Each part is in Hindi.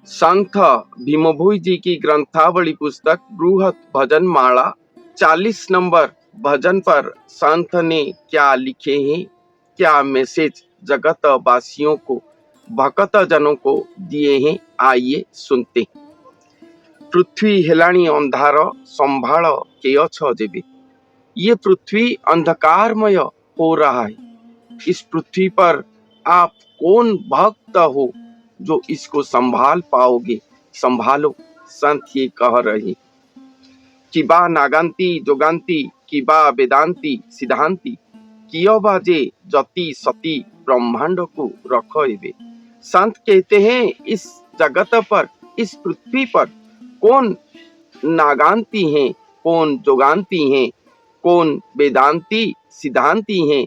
संत भीमभोई जी की ग्रंथावली पुस्तक बृहत भजन माला 40 नंबर भजन पर संत ने क्या लिखे हैं, क्या मैसेज जगत वासियों को, भक्त जनों को दिए हैं, आइए सुनते हैं। पृथ्वी हेलाणी अंधार संभाल के अछ जेबे। ये पृथ्वी अंधकारमय हो रहा है। इस पृथ्वी पर आप कौन भक्त हो जो इसको संभाल पाओगे? संभालो, संत ये कह रहे। किबा नागांती जोगांती, किबा वेदांती सिद्धांती, कियो बाजे जति सती ब्रह्मांड को रखो एबे। संत कहते हैं इस जगत पर, इस पृथ्वी पर कौन नागांती हैं, कौन जोगांती हैं, कौन वेदांती सिद्धांती हैं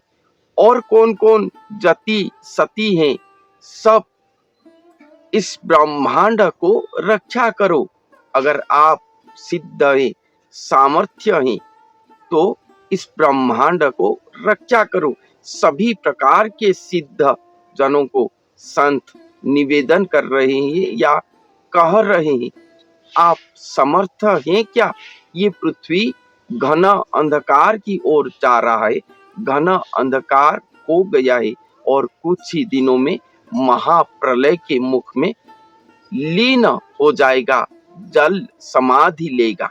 और कौन कौन जति सती हैं। सब इस ब्रह्मांड को रक्षा करो। अगर आप सिद्ध हैं, सामर्थ्य हैं, तो इस ब्रह्मांड को रक्षा करो। सभी प्रकार के सिद्ध जनों को संत निवेदन कर रहे हैं या कह रहे हैं, आप समर्थ हैं क्या? ये पृथ्वी घन अंधकार की ओर जा रहा है, घन अंधकार हो गया है और कुछ ही दिनों में महाप्रलय के मुख में लीन हो जाएगा, जल समाधि लेगा।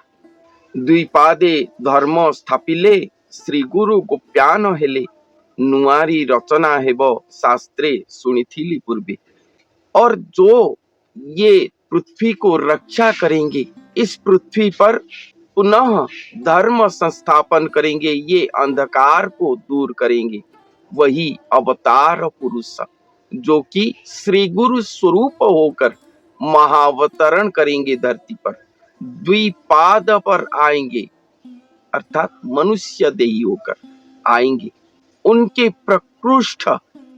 द्विपादे धर्म स्थापिले, श्री गुरु गोप्यान हेले, नुआरी रचना हेब शास्त्रे सुनिथिली पूर्वे। और जो ये पृथ्वी को रक्षा करेंगे, इस पृथ्वी पर पुनः धर्म संस्थापन करेंगे, ये अंधकार को दूर करेंगे, वही अवतार पुरुष जो कि श्री गुरु स्वरूप होकर महावतरण करेंगे, धरती पर द्विपाद पर आएंगे, अर्थात मनुष्य देही होकर आएंगे। उनके प्रकृष्ट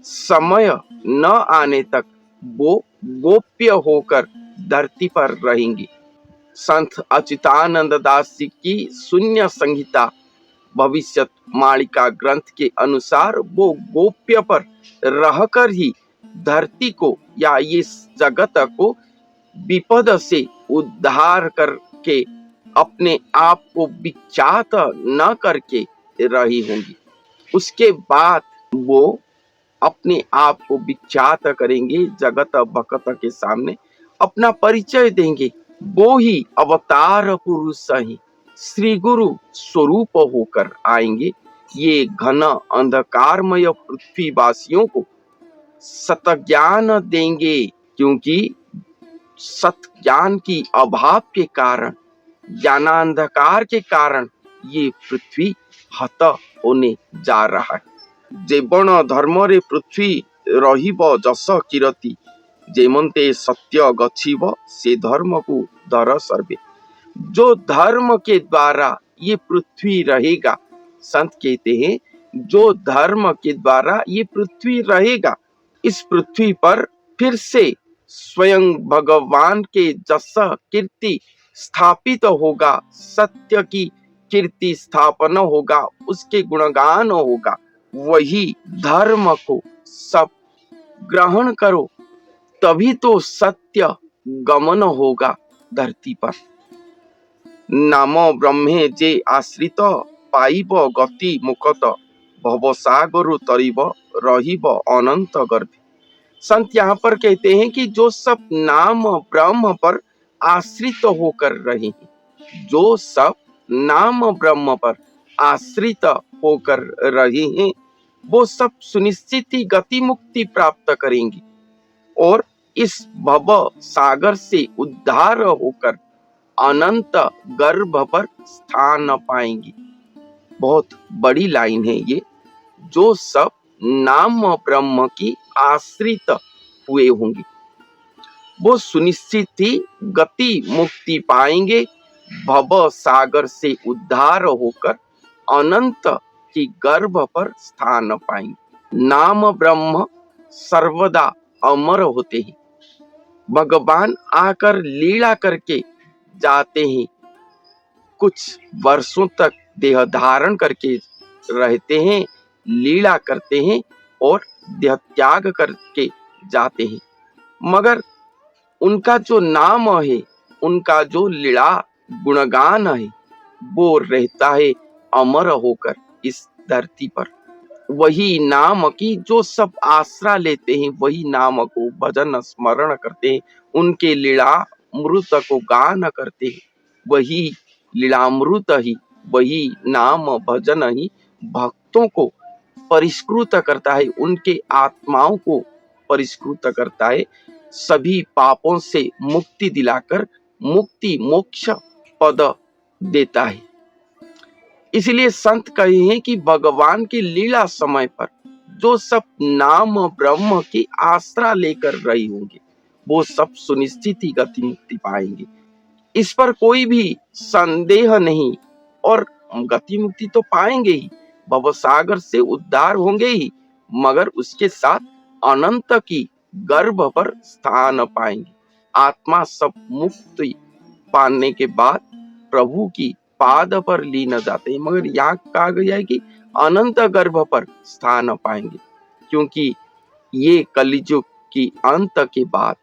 समय न आने तक वो गोप्य होकर धरती पर रहेंगे। संत अच्युतानंद दास जी की शून्य संहिता भविष्य मालिका ग्रंथ के अनुसार वो गोप्य पर रहकर ही धरती को या इस जगत को विपद से उद्धार करके अपने आप को विख्यात न करके रही होंगी। उसके बाद वो अपने आप को विख्यात करेंगे, जगत भगत के सामने अपना परिचय देंगे। वो ही अवतार पुरुष ही श्री गुरु स्वरूप होकर आएंगे। ये घन अंधकारमय पृथ्वी वासियों को सत ज्ञान देंगे, क्योंकि सत ज्ञान की अभाव के कारण, ज्ञानांधकार के कारण ये पृथ्वी हत होने जा रहा है। जेबण धर्म रे पृथ्वी रहिब जस किरती, जेमंते सत्य गच्छिब से धर्म को धर सर्वे। जो धर्म के द्वारा ये पृथ्वी रहेगा, संत कहते हैं जो धर्म के द्वारा ये पृथ्वी रहेगा, इस पृथ्वी पर फिर से स्वयं भगवान के जस कीर्ति स्थापित होगा, सत्य की कीर्ति स्थापन होगा, उसके गुणगान होगा। वही धर्म को सब ग्रहण करो, तभी तो सत्य गमन होगा धरती पर। नाम ब्रह्मे जे आश्रित, पाइब गति मुकत, भवसागर तरिब रहिब अनंत गर्भे। संत यहाँ पर कहते हैं कि जो सब नाम ब्रह्म पर आश्रित होकर रहे हैं, जो सब नाम ब्रह्म पर आश्रित होकर रहे हैं, वो सब सुनिश्चित ही गति मुक्ति प्राप्त करेंगे और इस भव सागर से उद्धार होकर अनंत गर्भ पर स्थान पाएंगे। बहुत बड़ी लाइन है ये। जो सब नाम ब्रह्म की आश्रित हुए होंगे, वो सुनिश्चित ही गति मुक्ति पाएंगे, भव सागर से उद्धार होकर अनंत की गर्भ पर स्थान पाएंगे। नाम ब्रह्म सर्वदा अमर होते हैं। भगवान आकर लीला करके जाते हैं, कुछ वर्षों तक देह धारण करके रहते हैं, लीला करते हैं और देह त्याग करके जाते हैं। मगर उनका जो नाम है, उनका जो लीला गुणगान है, वो रहता है अमर होकर इस धरती पर। वही नाम की जो सब आसरा लेते हैं, वही नाम को भजन स्मरण करते हैं, उनके लीलामृत को गान करते हैं। वही लीलामृत ही, वही नाम भजन ही भक्तों को परिष्कृत करता है, उनके आत्माओं को परिष्कृत करता है, सभी पापों से मुक्ति दिलाकर मुक्ति मोक्ष पद देता है। इसलिए संत कहे हैं कि भगवान की लीला समय पर जो सब नाम ब्रह्म की आश्रा लेकर रही होंगे, वो सब सुनिश्चित ही गति मुक्ति पाएंगे। इस पर कोई भी संदेह नहीं, और गति मुक्ति तो पाएंगे ही, भवसागर से उद्धार होंगे ही, मगर उसके साथ अनंत की गर्भ पर स्थान पाएंगे। आत्मा सब मुक्ति पाने के बाद प्रभु की पाद पर लीन जाते हैं, मगर यहाँ कहा गया है कि अनंत गर्भ पर स्थान पाएंगे, क्योंकि ये कलियुग की अंत के बाद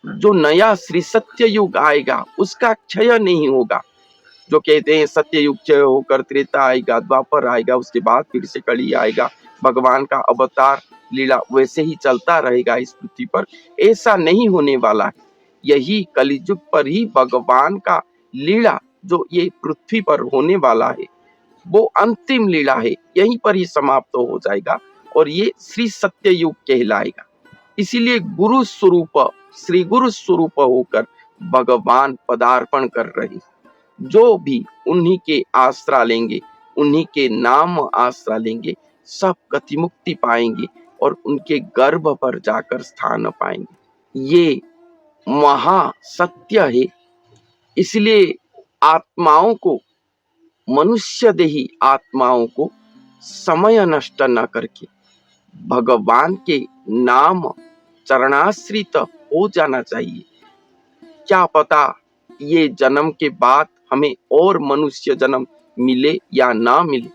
जो नया श्री सत्य युग आएगा, उसका क्षय नहीं होगा। जो कहते हैं सत्य युग क्षय होकर त्रेता आएगा, द्वापर आएगा, उसके बाद फिर से कली आएगा, भगवान का अवतार लीला वैसे ही चलता रहेगा इस पृथ्वी पर, ऐसा नहीं होने वाला है। यही कलियुग पर ही भगवान का लीला जो ये पृथ्वी पर होने वाला है, वो अंतिम लीला है, यहीं पर ही समाप्त हो जाएगा और ये श्री सत्य युग कहलाएगा। इसीलिए गुरु स्वरूप, श्री गुरु स्वरूप होकर भगवान पदार्पण कर रहे। जो भी उन्हीं के आश्रा लेंगे, उन्हीं के नाम आश्रा लेंगे, सब गति मुक्ति पाएंगे और उनके गर्भ पर जाकर स्थान पाएंगे। ये महा सत्य है। इसलिए आत्माओं को, मनुष्य देही आत्माओं को समय नष्ट न करके भगवान के नाम चरणाश्रित हो जाना चाहिए। क्या पता ये जन्म के बाद हमें और मनुष्य जन्म मिले या ना मिले,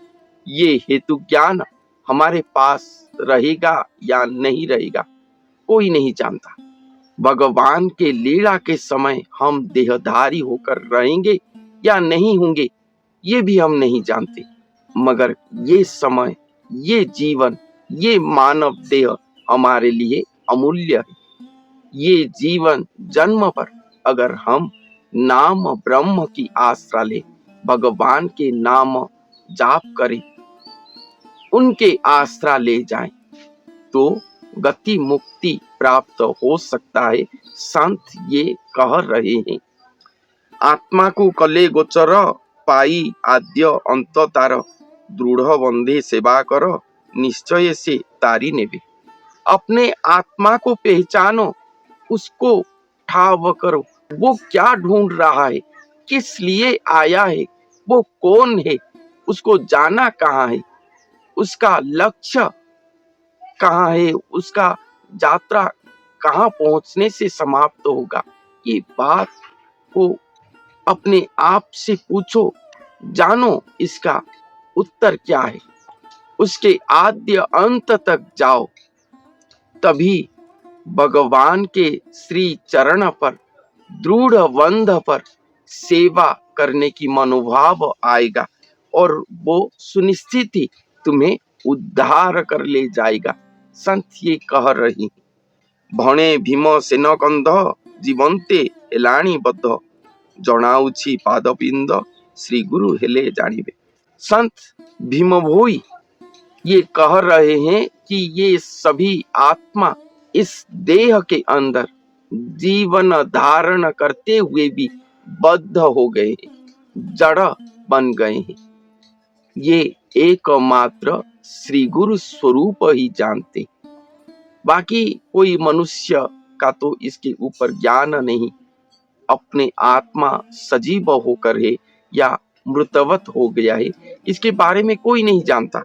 ये हेतु ज्ञान हमारे पास रहेगा या नहीं रहेगा, कोई नहीं जानता। भगवान के लीला के समय हम देहधारी होकर रहेंगे या नहीं होंगे, ये भी हम नहीं जानते, मगर ये समय, ये जीवन, ये मानव देह हमारे लिए अमूल्य है। ये जीवन जन्म पर अगर हम नाम ब्रह्म की आश्रा ले, भगवान के नाम जाप करें, उनके आश्रा ले जाएं, तो गति मुक्ति प्राप्त हो सकता है। संत ये कह रहे हैं। आत्मा को कले गोचर, पाई आद्य अंत तार, दृढ़ बंधे सेवा कर, निश्चय से तारी नेबे। अपने आत्मा को पहचानो, उसको ठाव करो, वो क्या ढूंढ रहा है, किस लिए आया है, वो कौन है, उसको जाना कहाँ है, उसका लक्ष्य कहाँ है, उसका यात्रा कहाँ पहुंचने से समाप्त होगा। ये बात को अपने आप से पूछो, जानो इसका उत्तर क्या है, उसके आद्य अंत तक जाओ, तभी भगवान के श्री चरण पर, दृढ़ बंध पर सेवा करने की मनोभाव आएगा और वो सुनिश्चित ही तुम्हें उद्धार कर ले जाएगा। संत ये कह रही। भणे भीम सेन कंध, जीवंते हेलाणी बद्ध, जनाउछि पादपिंद, श्री गुरु हेले जानिबे। संत भीम भोई ये कह रहे हैं कि ये सभी आत्मा इस देह के अंदर जीवन धारण करते हुए भी बद्ध हो गए हैं, जड़ बन गए हैं। ये एकमात्र श्री गुरु स्वरूप ही जानते, बाकी कोई मनुष्य का तो इसके ऊपर ज्ञान नहीं। अपने आत्मा सजीव होकर है या मृतवत हो गया है, इसके बारे में कोई नहीं जानता।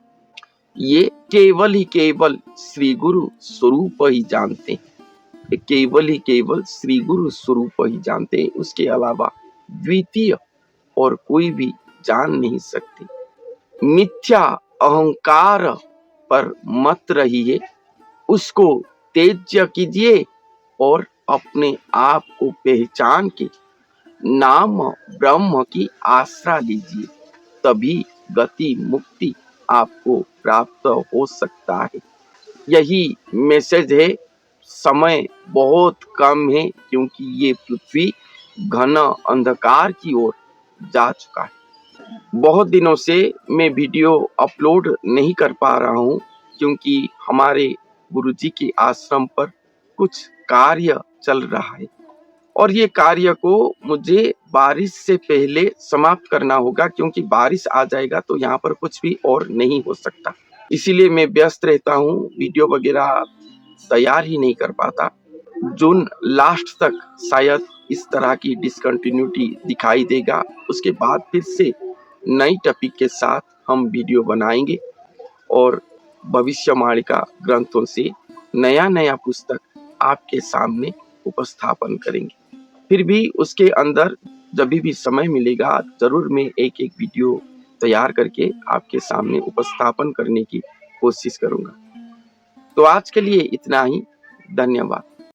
ये केवल ही केवल श्री गुरु स्वरूप ही जानते हैं, केवल ही केवल श्री गुरु स्वरूप ही जानते हैं, उसके अलावा द्वितीय और कोई भी जान नहीं सकते। मिथ्या अहंकार पर मत रहिए, उसको त्याज्य कीजिए और अपने आप को पहचान के नाम ब्रह्म की आश्रा लीजिए, तभी गति मुक्ति आपको प्राप्त हो सकता है। यही मैसेज है। समय बहुत कम है क्योंकि ये पृथ्वी घन अंधकार की ओर जा चुका है। बहुत दिनों से मैं वीडियो अपलोड नहीं कर पा रहा हूँ क्योंकि हमारे गुरुजी के आश्रम पर कुछ कार्य चल रहा है और ये कार्य को मुझे बारिश से पहले समाप्त करना होगा, क्योंकि बारिश आ जाएगा तो यहाँ पर कुछ भी और नहीं हो सकता। इसीलिए मैं व्यस्त रहता हूँ, वीडियो वगैरह तैयार ही नहीं कर पाता। जून लास्ट तक शायद इस तरह की डिसकंटिन्यूटी दिखाई देगा। उसके बाद फिर से नई टॉपिक के साथ हम वीडियो बनाएंगे और भविष्यवाणी ग्रंथों से नया पुस्तक आपके सामने उपस्थापन करेंगे। फिर भी उसके अंदर जब भी समय मिलेगा जरूर मैं एक वीडियो तैयार करके आपके सामने उपस्थापन करने की कोशिश करूंगा। तो आज के लिए इतना ही। धन्यवाद।